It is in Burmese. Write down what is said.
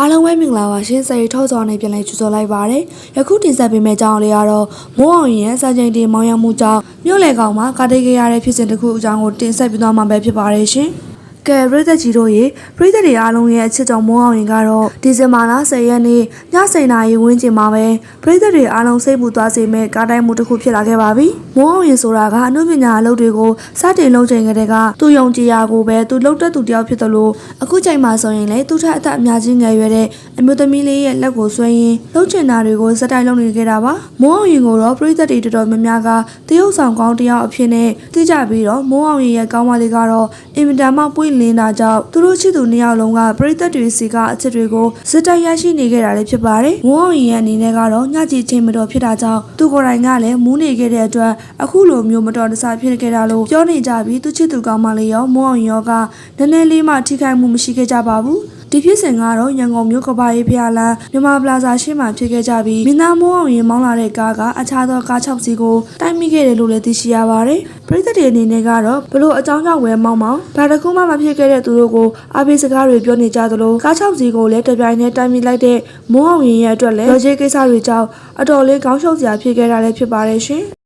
အားလုံးပဲမင်္ဂလာပါရှင်စရီထောက်ဆောင်နေပြန်လဲကြိုဆိုလိုက်ပါရစေယခုတင်ဆက်ပေးမယ့်အကြောင်းလေးကတော့မိုးအောင်ရင်ရဲ့စာချိန်တင်မောင်းရမှုကြောင့်မြို့လေကောင်မှာကားတိတ်ကြရတဲ့ဖြစ်စဉ်တစ်ခုအကြောင်းကိုတင်ဆက်ပေးသွားမှာပဲဖြစ်ပါတယ်ရှင်ကဲပရိသတ်ကြီးတို့ရေပရိသတ်တွေအားလုံးရဲ့အချစ်တော်မိုးအောင်ရင်ကတော့ဒီဇင်ဘာလ10ရက်နေ့ည7:00နာရီဝန်းကျင်မှာပဲပရိသတ်တွေအားလုံးစိတ်ပူသွားစေမဲ့ကားတိုင်းမှုတစ်ခုဖြစ်လာခဲ့ပါပြီမိုးအောင်ရင်ဆိုတာကအမှုပညာအလုပ်တွေကိုစတင်လုပ်ချိန်ကတည်းကသူယုံကြည်ရာကိုပဲသူလှုပ်တက်သူတယောက်ဖြစ်တယ်လို့အခုချိန်မှာဆိုရင်လေသူထက်အသက်အများကြီးငယ်ရွယ်တဲ့အမျိုးသမီးလေးရဲ့လက်ကိုဆွဲရင်းလှုပ်ချင်တာတွေကိုစတိုင်လုပ်နေခဲ့တာပါမိုးအောင်ရင်ကိုတော့ပရိသတ်တွေတော်တော်များများကတရုတ်ဆောင်ကောင်းတယောက်အဖြစ်နဲ့သိကြပြီးတော့မိုးအောင်ရင်ရဲ့ကောင်းမလေးကတော့အင်မတန်မှပွင့်လင်းတာကြောင့်သူတို့ချစ်သူနှစ်ယောက်လုံးကပရိသတ်တွေစီကအချစ်တွေကိုစတိုင်ရရှိနေခဲ့တာလည်းဖြစ်ပါတယ်မိုးအောင်ရင်ရဲ့အနေနဲ့ကတော့ညကြီးချိန်မတော်ဖြစ်တာကြောင့်သူကိုယ်တိုင်ကလည်းမူးနေခဲ့တဲ့အတွက်အခုလိုမျိုးမတော်တဆဖြစ်ခဲ့တာလို့ပြောနေကြပြီးသူချစ်သူကောင်းမလေးရောမိုးအောင်ရောကနည်းနည်းလေးမှထိခိုက်မှုမရှိခဲ့ကြပါဘူးဒီဖြစ်စဉ်ကတော့ရန်ကုန်မြို့ကဘာရေးဖျားလန်းမြန်မာပလာဇာရှေ့မှာဖြစ်ခဲ့ကြပြီးမင်းသားမိုးအောင်ရင်မောင်းလာတဲ့ကားကအခြားသောကား6စီးကိုတိုက်မိခဲ့တယ်လို့လည်းသိရှိရပါတယ်ပရိသတ်တွေအနေနဲ့ကတော့ဘလို့အကြောင်းကြောင့်ဝဲမောင်းမောင်းဘာတစ်ခုမှမဖြစ်ခဲ့တဲ့သူတို့ကိုအားပေးစကားတွေပြောနေကြသလိုကား6စီးကိုလည်းတပြိုင်တည်းတိုက်မိလိုက်တဲ့မိုးအောင်ရင်ရဲ့အတွက်လည်းရော်ဂျေးကိစ္စတွေကြောင့်အတော်လေးခေါင်းရှုပ်စရာဖြစ်ခဲ့တာလည်းဖြစ်ပါတယ်ရှင်